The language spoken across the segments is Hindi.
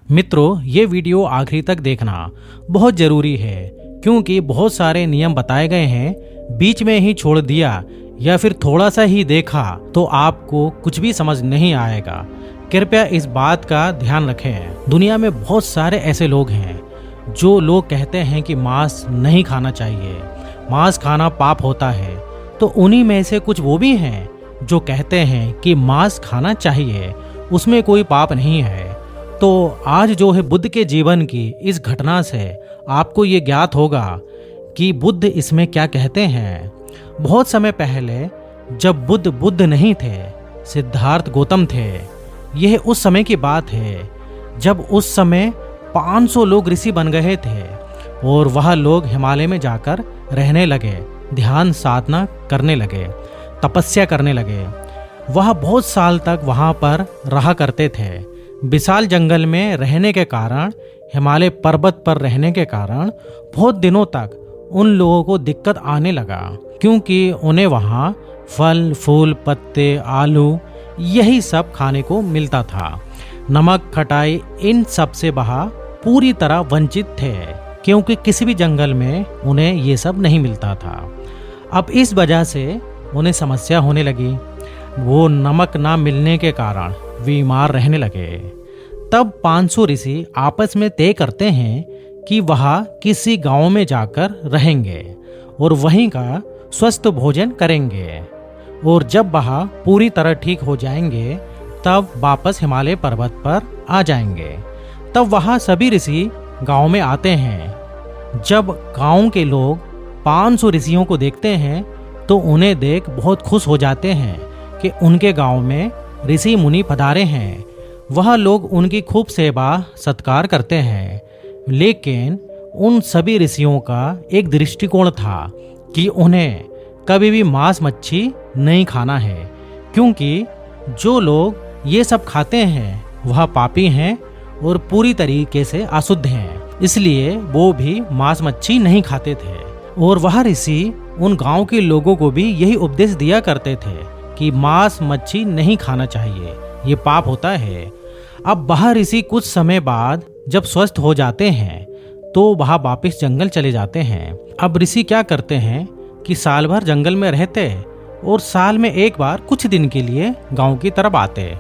मित्रों, ये वीडियो आखिरी तक देखना बहुत जरूरी है क्योंकि बहुत सारे नियम बताए गए हैं। बीच में ही छोड़ दिया या फिर थोड़ा सा ही देखा तो आपको कुछ भी समझ नहीं आएगा। कृपया इस बात का ध्यान रखें। दुनिया में बहुत सारे ऐसे लोग हैं जो लोग कहते हैं कि मांस नहीं खाना चाहिए, मांस खाना पाप होता है। तो उन्हीं में से कुछ वो भी हैं जो कहते हैं कि मांस खाना चाहिए, उसमें कोई पाप नहीं है। तो आज जो है बुद्ध के जीवन की इस घटना से आपको ये ज्ञात होगा कि बुद्ध इसमें क्या कहते हैं। बहुत समय पहले जब बुद्ध नहीं थे, सिद्धार्थ गौतम थे। यह उस समय की बात है जब उस समय 500 लोग ऋषि बन गए थे और वह लोग हिमालय में जाकर रहने लगे, ध्यान साधना करने लगे, तपस्या करने लगे। वह बहुत साल तक वहां पर रहा करते थे। विशाल जंगल में रहने के कारण, हिमालय पर्वत पर रहने के कारण बहुत दिनों तक उन लोगों को दिक्कत आने लगा क्योंकि उन्हें वहाँ फल फूल पत्ते आलू यही सब खाने को मिलता था। नमक खटाई इन सब से वह पूरी तरह वंचित थे क्योंकि किसी भी जंगल में उन्हें ये सब नहीं मिलता था। अब इस वजह से उन्हें समस्या होने लगी। वो नमक ना मिलने के कारण बीमार रहने लगे। तब 500 ऋषि आपस में तय करते हैं कि वह किसी गांव में जाकर रहेंगे और वहीं का स्वस्थ भोजन करेंगे और जब वह पूरी तरह ठीक हो जाएंगे तब वापस हिमालय पर्वत पर आ जाएंगे। तब वहाँ सभी ऋषि गांव में आते हैं। जब गांव के लोग 500 ऋषियों को देखते हैं तो उन्हें देख बहुत खुश हो जाते हैं कि उनके गांव में ऋषि मुनि पधारे हैं। वह लोग उनकी खूब सेवा सत्कार करते हैं। लेकिन उन सभी ऋषियों का एक दृष्टिकोण था कि उन्हें कभी भी मांस मच्छी नहीं खाना है क्योंकि जो लोग ये सब खाते हैं वह पापी हैं और पूरी तरीके से अशुद्ध हैं। इसलिए वो भी मांस मच्छी नहीं खाते थे। और वह ऋषि उन गांव के लोगों को भी यही उपदेश दिया करते थे कि मांस मच्छी नहीं खाना चाहिए, ये पाप होता है। अब वह ऋषि कुछ समय बाद जब स्वस्थ हो जाते हैं तो वह वापस जंगल चले जाते हैं। अब ऋषि क्या करते हैं कि साल भर जंगल में रहते और साल में एक बार कुछ दिन के लिए गांव की तरफ आते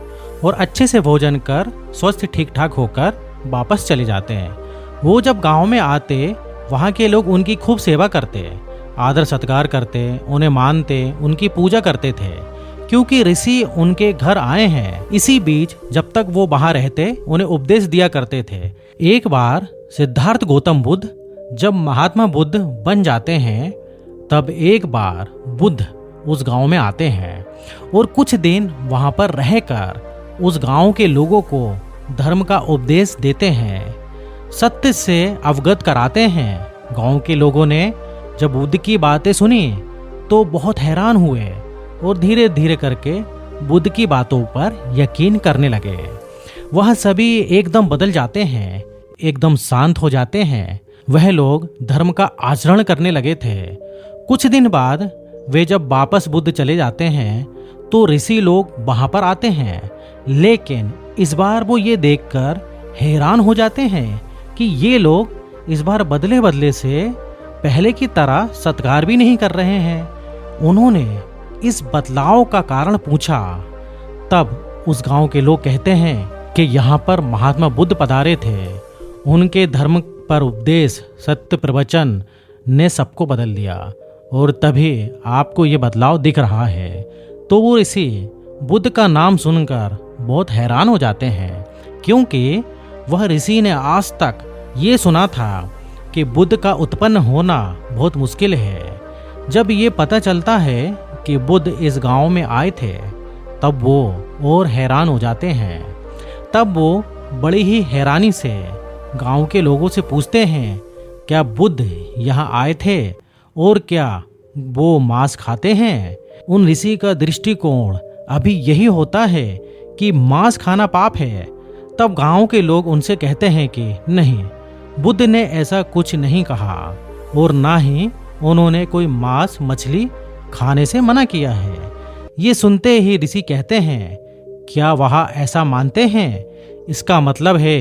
और अच्छे से भोजन कर स्वस्थ ठीक ठाक होकर वापस चले जाते हैं। वो जब गांव में आते वहाँ के लोग उनकी खूब सेवा करते, आदर सत्कार करते, उन्हें मानते, उनकी पूजा करते थे क्योंकि ऋषि उनके घर आए हैं। इसी बीच जब तक वो वहाँ रहते उन्हें उपदेश दिया करते थे। एक बार सिद्धार्थ गौतम बुद्ध जब महात्मा बुद्ध बन जाते हैं तब एक बार बुद्ध उस गांव में आते हैं और कुछ दिन वहां पर रहकर उस गांव के लोगों को धर्म का उपदेश देते हैं, सत्य से अवगत कराते हैं। गांव के लोगों ने जब बुद्ध की बातें सुनी तो बहुत हैरान हुए और धीरे धीरे करके बुद्ध की बातों पर यकीन करने लगे। वह सभी एकदम बदल जाते हैं, एकदम शांत हो जाते हैं। वह लोग धर्म का आचरण करने लगे थे। कुछ दिन बाद वे जब वापस बुद्ध चले जाते हैं तो ऋषि लोग वहां पर आते हैं। लेकिन इस बार वो ये देखकर हैरान हो जाते हैं कि ये लोग इस बार बदले बदले से पहले की तरह सत्कार भी नहीं कर रहे हैं। उन्होंने इस बदलाव का कारण पूछा। तब उस गांव के लोग कहते हैं कि यहाँ पर महात्मा बुद्ध पधारे थे। उनके धर्म पर उपदेश, सत्य प्रवचन ने सबको बदल दिया और तभी आपको ये बदलाव दिख रहा है। तो वो ऋषि बुद्ध का नाम सुनकर बहुत हैरान हो जाते हैं क्योंकि वह ऋषि ने आज तक ये सुना था कि बुद्ध का उत्पन्न होना बहुत मुश्किल है। जब ये पता चलता है कि बुद्ध इस गांव में आए थे तब वो और हैरान हो जाते हैं। तब वो बड़ी ही हैरानी से गांव के लोगों से पूछते हैं, क्या बुद्ध यहाँ आए थे और क्या वो मांस खाते हैं? उन ऋषि का दृष्टिकोण अभी यही होता है कि मांस खाना पाप है। तब गांव के लोग उनसे कहते हैं कि नहीं, बुद्ध ने ऐसा कुछ नहीं कहा और ना ही उन्होंने कोई मांस मछली खाने से मना किया है। ये सुनते ही ऋषि कहते हैं, क्या वह ऐसा मानते हैं? इसका मतलब है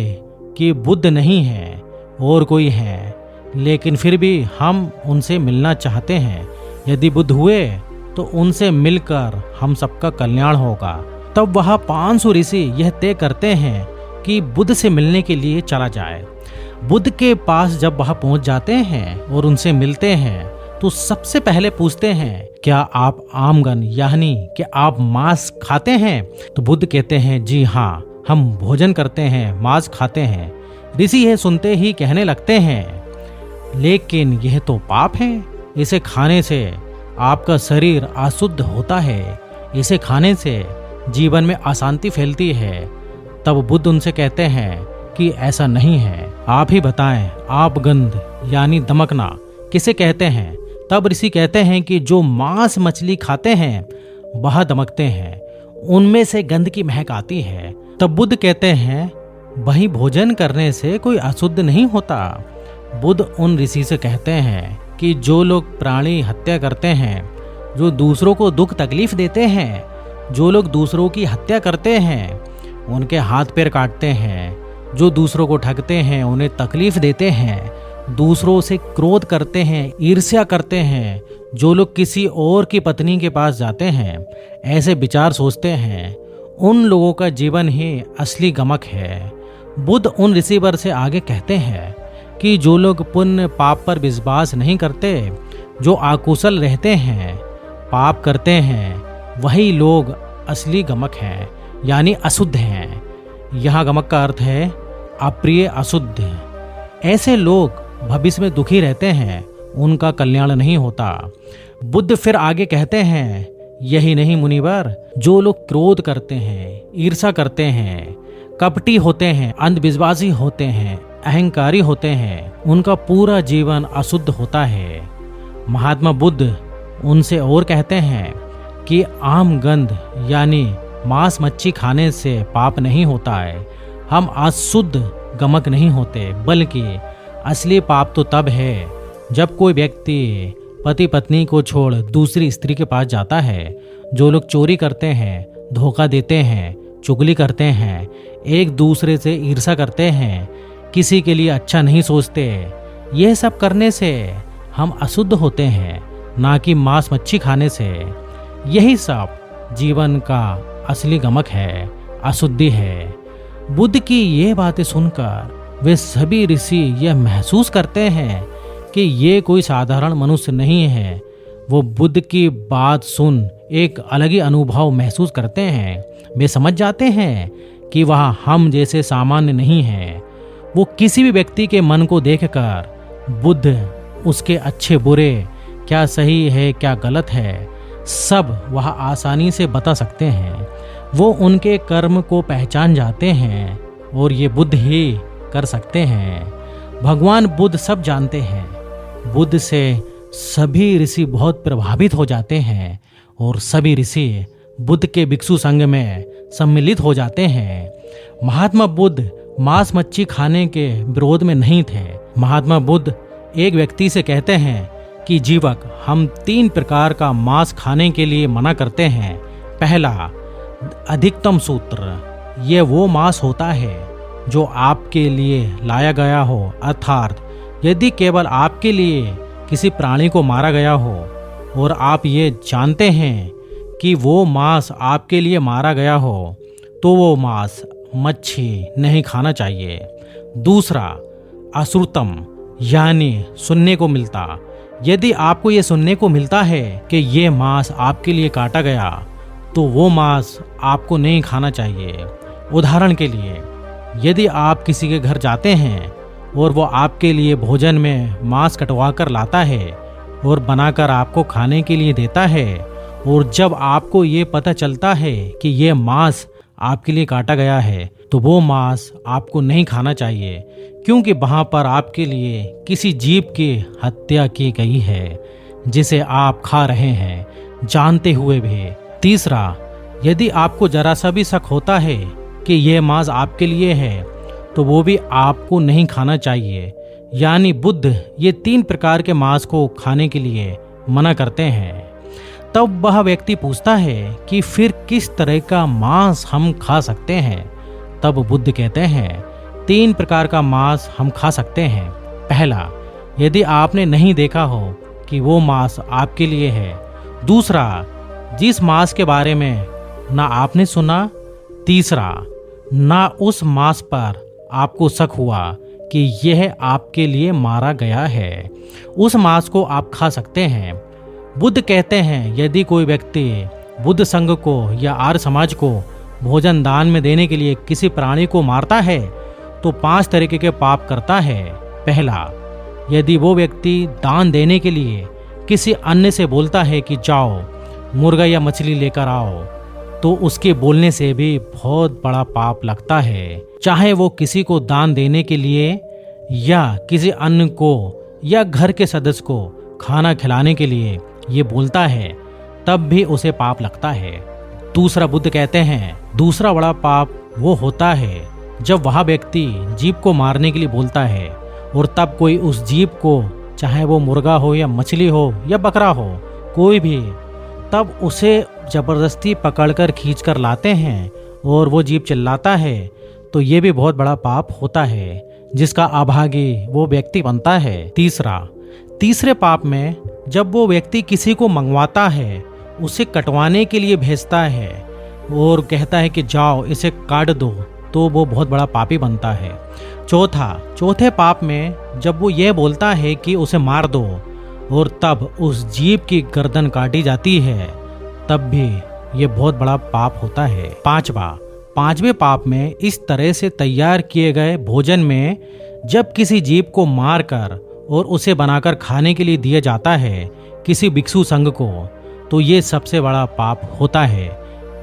कि बुद्ध नहीं है और कोई है, लेकिन फिर भी हम उनसे मिलना चाहते हैं। यदि बुद्ध हुए तो उनसे मिलकर हम सबका कल्याण होगा। तब वह 500 ऋषि यह तय करते हैं कि बुद्ध से मिलने के लिए चला जाए। बुद्ध के पास जब वह पहुंच जाते हैं और उनसे मिलते हैं तो सबसे पहले पूछते हैं, क्या आप आमगन यानी कि आप मांस खाते हैं? तो बुद्ध कहते हैं, जी हाँ, हम भोजन करते हैं, मांस खाते हैं। ऋषि यह सुनते ही कहने लगते हैं, लेकिन यह तो पाप है, इसे खाने से आपका शरीर अशुद्ध होता है, इसे खाने से जीवन में अशांति फैलती है। तब बुद्ध उनसे कहते हैं कि ऐसा नहीं है, आप ही बताएं, आप गंध यानी दमकना किसे कहते हैं? तब ऋषि कहते हैं कि जो मांस मछली खाते हैं वह दमकते हैं, उनमें से गंध की महक आती है। तब बुद्ध कहते हैं, वही भोजन करने से कोई अशुद्ध नहीं होता। बुद्ध उन ऋषि से कहते हैं कि जो लोग प्राणी हत्या करते हैं, जो दूसरों को दुख तकलीफ देते हैं, जो लोग दूसरों की हत्या करते हैं, उनके हाथ पैर काटते हैं, जो दूसरों को ठगते हैं, उन्हें तकलीफ देते हैं, दूसरों से क्रोध करते हैं, ईर्ष्या करते हैं, जो लोग किसी और की पत्नी के पास जाते हैं, ऐसे विचार सोचते हैं, उन लोगों का जीवन ही असली गमक है। बुद्ध उन ऋषिवर से आगे कहते हैं कि जो लोग पुण्य पाप पर विश्वास नहीं करते, जो अकुशल रहते हैं, पाप करते हैं, वही लोग असली गमक हैं, यानी अशुद्ध हैं। यहाँ गमक का अर्थ है अप्रिय, अशुद्ध। ऐसे लोग भविष्य में दुखी रहते हैं, उनका कल्याण नहीं होता। बुद्ध फिर आगे कहते हैं, यही नहीं मुनिवर, जो लोग क्रोध करते हैं, ईर्ष्या करते हैं, कपटी होते हैं, अंधविश्वासी होते हैं, अहंकारी होते हैं, उनका पूरा जीवन अशुद्ध होता है। महात्मा बुद्ध उनसे और कहते हैं कि आम गंध यानी मांस मच्छी खाने से पाप नहीं होता है, हम अशुद्ध गमक नहीं होते, बल्कि असली पाप तो तब है जब कोई व्यक्ति पति पत्नी को छोड़ दूसरी स्त्री के पास जाता है। जो लोग चोरी करते हैं, धोखा देते हैं, चुगली करते हैं, एक दूसरे से ईर्ष्या करते हैं, किसी के लिए अच्छा नहीं सोचते, यह सब करने से हम अशुद्ध होते हैं, ना कि मांस मच्छी खाने से। यही सब जीवन का असली गमक है, अशुद्धि है। बुद्ध की ये बातें सुनकर वे सभी ऋषि यह महसूस करते हैं कि ये कोई साधारण मनुष्य नहीं है। वो बुद्ध की बात सुन एक अलग ही अनुभव महसूस करते हैं। वे समझ जाते हैं कि वह हम जैसे सामान्य नहीं है। वो किसी भी व्यक्ति के मन को देखकर बुद्ध उसके अच्छे बुरे, क्या सही है क्या गलत है, सब वह आसानी से बता सकते हैं। वो उनके कर्म को पहचान जाते हैं और ये बुद्ध ही कर सकते हैं। भगवान बुद्ध सब जानते हैं। बुद्ध से सभी ऋषि बहुत प्रभावित हो जाते हैं और सभी ऋषि बुद्ध के भिक्षु संघ में सम्मिलित हो जाते हैं। महात्मा बुद्ध मांस मच्छी खाने के विरोध में नहीं थे। महात्मा बुद्ध एक व्यक्ति से कहते हैं कि जीवक, हम 3 प्रकार का मांस खाने के लिए मना करते हैं। पहला, अधिकतम सूत्र, ये वो मांस होता है जो आपके लिए लाया गया हो, अर्थात यदि केवल आपके लिए किसी प्राणी को मारा गया हो और आप ये जानते हैं कि वो मांस आपके लिए मारा गया हो, तो वो मांस मच्छी नहीं खाना चाहिए। दूसरा, अश्रुतम, यानी सुनने को मिलता, यदि आपको ये सुनने को मिलता है कि ये मांस आपके लिए काटा गया, तो वो मांस आपको नहीं खाना चाहिए। उदाहरण के लिए, यदि आप किसी के घर जाते हैं और वो आपके लिए भोजन में मांस कटवा कर लाता है और बनाकर आपको खाने के लिए देता है, और जब आपको ये पता चलता है कि ये मांस आपके लिए काटा गया है, तो वो मांस आपको नहीं खाना चाहिए, क्योंकि वहाँ पर आपके लिए किसी जीव की हत्या की गई है जिसे आप खा रहे हैं, जानते हुए भी। तीसरा, यदि आपको जरा सा भी शक होता है कि ये मांस आपके लिए है, तो वो भी आपको नहीं खाना चाहिए। यानी बुद्ध ये 3 प्रकार के मांस को खाने के लिए मना करते हैं। तब वह व्यक्ति पूछता है कि फिर किस तरह का मांस हम खा सकते हैं? तब बुद्ध कहते हैं 3 प्रकार का मांस हम खा सकते हैं। पहला, यदि आपने नहीं देखा हो कि वो मांस आपके लिए है। दूसरा, जिस मांस के बारे में ना आपने सुना। तीसरा, ना उस मांस पर आपको शक हुआ कि यह आपके लिए मारा गया है, उस मांस को आप खा सकते हैं। बुद्ध कहते हैं यदि कोई व्यक्ति बुद्ध संघ को या आर्य समाज को भोजन दान में देने के लिए किसी प्राणी को मारता है तो 5 तरीके के पाप करता है। पहला, यदि वो व्यक्ति दान देने के लिए किसी अन्य से बोलता है कि जाओ मुर्गा या मछली लेकर आओ, तो उसके बोलने से भी बहुत बड़ा पाप लगता है। चाहे वो किसी को दान देने के लिए या किसी अन्य को या घर के सदस्य को खाना खिलाने के लिए ये बोलता है, तब भी उसे पाप लगता है। दूसरा, बुद्ध कहते हैं दूसरा बड़ा पाप वो होता है जब वह व्यक्ति जीव को मारने के लिए बोलता है और तब कोई उस जीव को, चाहे वो मुर्गा हो या मछली हो या बकरा हो, कोई भी, तब उसे जबरदस्ती पकड़कर खींचकर लाते हैं और वो जीव चिल्लाता है, तो ये भी बहुत बड़ा पाप होता है जिसका अभागी वो व्यक्ति बनता है। तीसरे पाप में जब वो व्यक्ति किसी को मंगवाता है, उसे कटवाने के लिए भेजता है और कहता है कि जाओ इसे काट दो, तो वो बहुत बड़ा पापी बनता है। चौथे पाप में जब वो ये बोलता है कि उसे मार दो और तब उस जीव की गर्दन काटी जाती है, तब भी ये बहुत बड़ा पाप होता है। पांचवें पाप में इस तरह से तैयार किए गए भोजन में जब किसी जीव को मारकर और उसे बनाकर खाने के लिए दिया जाता है किसी भिक्षु संघ को, तो ये सबसे बड़ा पाप होता है,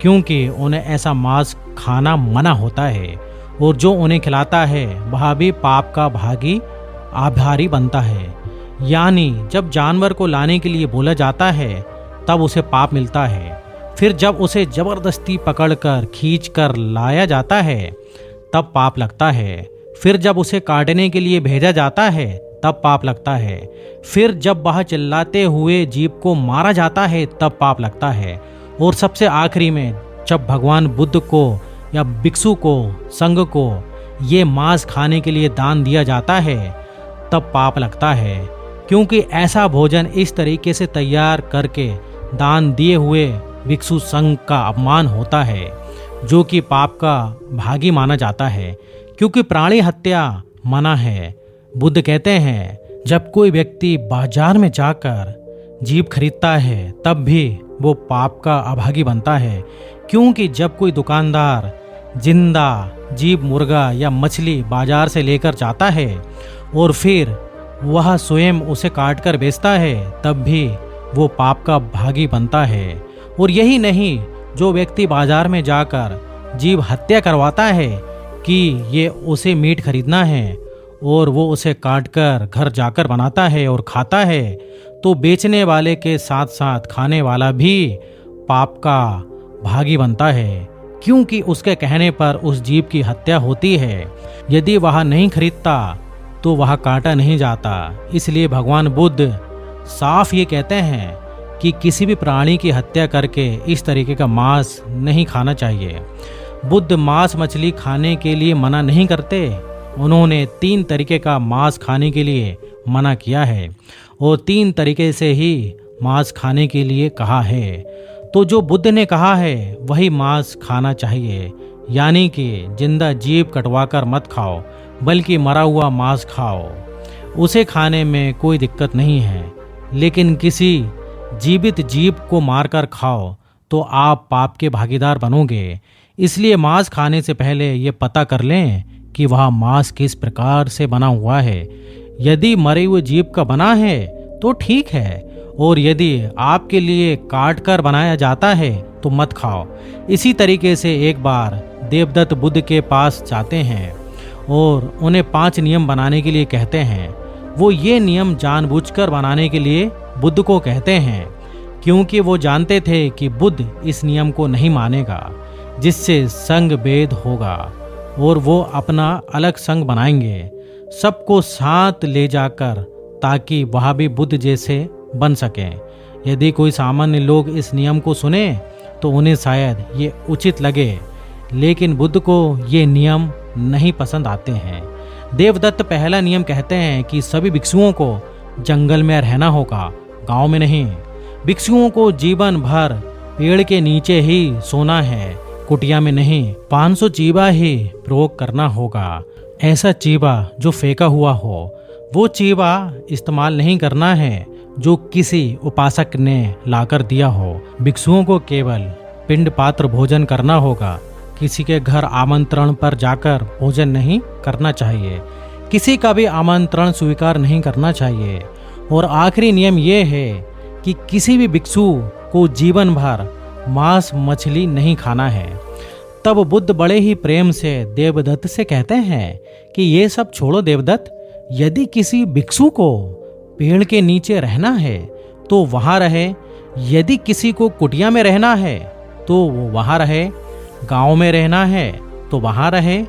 क्योंकि उन्हें ऐसा मांस खाना मना होता है और जो उन्हें खिलाता है वह भी पाप का आभारी बनता है। यानी जब जानवर को लाने के लिए बोला जाता है तब उसे पाप मिलता है, फिर जब उसे जबरदस्ती पकड़कर खींचकर लाया जाता है तब पाप लगता है, फिर जब उसे काटने के लिए भेजा जाता है तब पाप लगता है, फिर जब वह चिल्लाते हुए जीव को मारा जाता है तब पाप लगता है, और सबसे आखिरी में जब भगवान बुद्ध को या भिक्षु को, संघ को ये मांस खाने के लिए दान दिया जाता है तब पाप लगता है, क्योंकि ऐसा भोजन इस तरीके से तैयार करके दान दिए हुए भिक्षु संघ का अपमान होता है, जो कि पाप का भागी माना जाता है, क्योंकि प्राणी हत्या मना है। बुद्ध कहते हैं जब कोई व्यक्ति बाजार में जाकर जीव खरीदता है तब भी वो पाप का अभागी बनता है, क्योंकि जब कोई दुकानदार जिंदा जीव मुर्गा या मछली बाजार से लेकर जाता है और फिर वह स्वयं उसे काटकर बेचता है तब भी वो पाप का भागी बनता है। और यही नहीं, जो व्यक्ति बाजार में जाकर जीव हत्या करवाता है कि ये उसे मीट खरीदना है और वो उसे काटकर घर जाकर बनाता है और खाता है, तो बेचने वाले के साथ साथ खाने वाला भी पाप का भागी बनता है, क्योंकि उसके कहने पर उस जीव की हत्या होती है। यदि वह नहीं खरीदता तो वह काटा नहीं जाता। इसलिए भगवान बुद्ध साफ ये कहते हैं कि किसी भी प्राणी की हत्या करके इस तरीके का मांस नहीं खाना चाहिए। बुद्ध मांस मछली खाने के लिए मना नहीं करते, उन्होंने 3 तरीके का मांस खाने के लिए मना किया है और 3 तरीके से ही मांस खाने के लिए कहा है। तो जो बुद्ध ने कहा है वही मांस खाना चाहिए, यानी कि जिंदा जीव कटवाकर मत खाओ बल्कि मरा हुआ मांस खाओ। उसे खाने में कोई दिक्कत नहीं है, लेकिन किसी जीवित जीव को मारकर खाओ तो आप पाप के भागीदार बनोगे। इसलिए मांस खाने से पहले ये पता कर लें कि वह मांस किस प्रकार से बना हुआ है। यदि मरे हुए जीव का बना है तो ठीक है, और यदि आपके लिए काट कर बनाया जाता है तो मत खाओ। इसी तरीके से एक बार देवदत्त बुद्ध के पास जाते हैं और उन्हें 5 नियम बनाने के लिए कहते हैं। वो ये नियम जानबूझकर बनाने के लिए बुद्ध को कहते हैं, क्योंकि वो जानते थे कि बुद्ध इस नियम को नहीं मानेगा, जिससे संघ भेद होगा और वो अपना अलग संघ बनाएंगे, सबको साथ ले जाकर, ताकि वह भी बुद्ध जैसे बन सकें। यदि कोई सामान्य लोग इस नियम को सुने तो उन्हें शायद ये उचित लगे, लेकिन बुद्ध को ये नियम नहीं पसंद आते हैं। देवदत्त पहला नियम कहते हैं कि सभी भिक्षुओं को जंगल में रहना होगा, गांव में नहीं। भिक्षुओं को जीवन भर पेड़ के नीचे ही सोना है, कुटिया में नहीं। 500 चीबा ही प्रयोग करना होगा। ऐसा चीबा जो फेंका हुआ हो, वो चीबा इस्तेमाल नहीं करना है जो किसी उपासक ने लाकर दिया हो। भिक्षुओं को केवल पिंड पात्र भोजन करना होगा। किसी के घर आमंत्रण पर जाकर भोजन नहीं करना चाहिए। किसी का भी आमंत्रण स्वीकार नहीं करना चाहिए। और आखिरी नियम ये है कि किसी भी भिक्षु को जीवन भर मांस मछली नहीं खाना है। तब बुद्ध बड़े ही प्रेम से देवदत्त से कहते हैं कि ये सब छोड़ो देवदत्त, यदि किसी भिक्षु को पेड़ के नीचे रहना है तो वहां रहे। यदि किसी को कुटिया में रहना है तो वो वहां रहे। गांव में रहना है तो वहां रहे।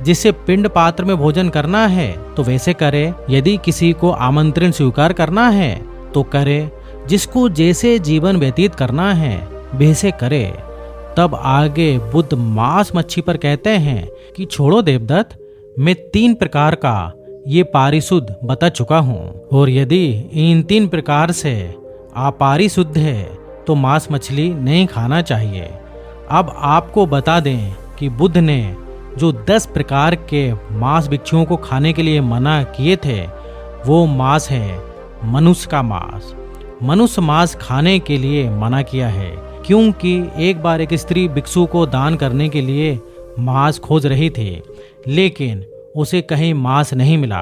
जिसे पिंड पात्र में भोजन करना है तो वैसे करे। यदि किसी को आमंत्रण स्वीकार करना है तो करे। जिसको जैसे जीवन व्यतीत करना है वैसे करे। तब आगे बुद्ध मांस मच्छी पर कहते हैं कि छोड़ो देवदत्त, मैं 3 प्रकार का ये पारिशुद्ध बता चुका हूँ, और यदि इन 3 प्रकार से अपारिशुद्ध है तो मांस मछली नहीं खाना चाहिए। अब आपको बता दें कि बुद्ध ने जो 10 प्रकार के मांस भिक्षुओं को खाने के लिए मना किए थे, वो मांस है मनुष्य का मांस। मनुष्य मांस खाने के लिए मना किया है, क्योंकि एक बार एक स्त्री भिक्षु को दान करने के लिए मांस खोज रही थी, लेकिन उसे कहीं मांस नहीं मिला।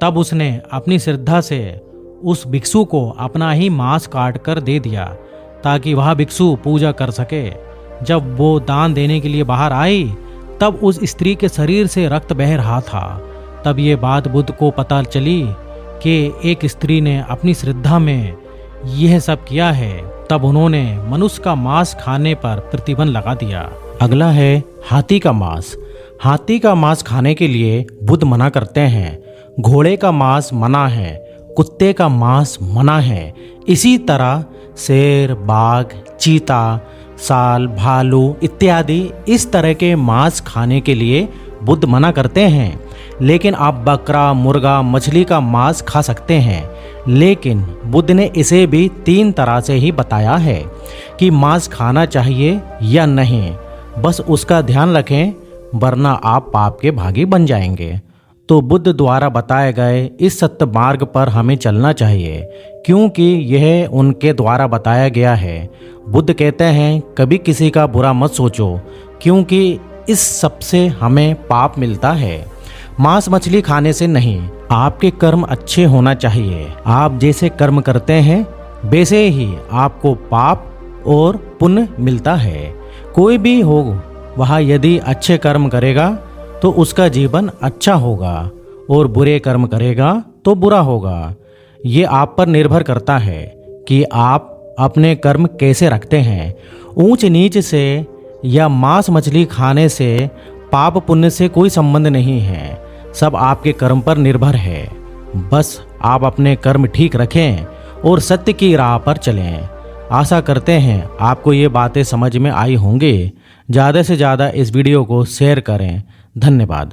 तब उसने अपनी श्रद्धा से उस भिक्षु को अपना ही मांस काट कर दे दिया, ताकि वह भिक्षु पूजा कर सके। जब वो दान देने के लिए बाहर आई, तब उस स्त्री के शरीर से रक्त बह रहा था। तब ये बात बुद्ध को पता चली कि एक स्त्री ने अपनी श्रद्धा में यह सब किया है। तब उन्होंने मनुष्य का मांस खाने पर प्रतिबंध लगा दिया। अगला है हाथी का मांस। हाथी का मांस खाने के लिए बुद्ध मना करते हैं। घोड़े का मांस मना है, कुत्ते का मांस मना है। इसी तरह शेर, बाघ, चीता, साल, भालू इत्यादि इस तरह के मांस खाने के लिए बुद्ध मना करते हैं। लेकिन आप बकरा, मुर्गा, मछली का मांस खा सकते हैं। लेकिन बुद्ध ने इसे भी 3 तरह से ही बताया है कि मांस खाना चाहिए या नहीं। बस उसका ध्यान रखें, वरना आप पाप के भागी बन जाएंगे। तो बुद्ध द्वारा बताए गए इस सत्य मार्ग पर हमें चलना चाहिए, क्योंकि यह उनके द्वारा बताया गया है। बुद्ध कहते हैं कभी किसी का बुरा मत सोचो, क्योंकि इस सब से हमें पाप मिलता है। मांस मछली खाने से नहीं, आपके कर्म अच्छे होना चाहिए। आप जैसे कर्म करते हैं वैसे ही आपको पाप और पुण्य मिलता है। कोई भी हो वह यदि अच्छे कर्म करेगा तो उसका जीवन अच्छा होगा, और बुरे कर्म करेगा तो बुरा होगा। ये आप पर निर्भर करता है कि आप अपने कर्म कैसे रखते हैं। ऊंच नीच से या मांस मछली खाने से पाप पुण्य से कोई संबंध नहीं है। सब आपके कर्म पर निर्भर है। बस आप अपने कर्म ठीक रखें और सत्य की राह पर चलें। आशा करते हैं आपको ये बातें समझ में आई होंगी। ज़्यादा से ज़्यादा इस वीडियो को शेयर करें। धन्यवाद।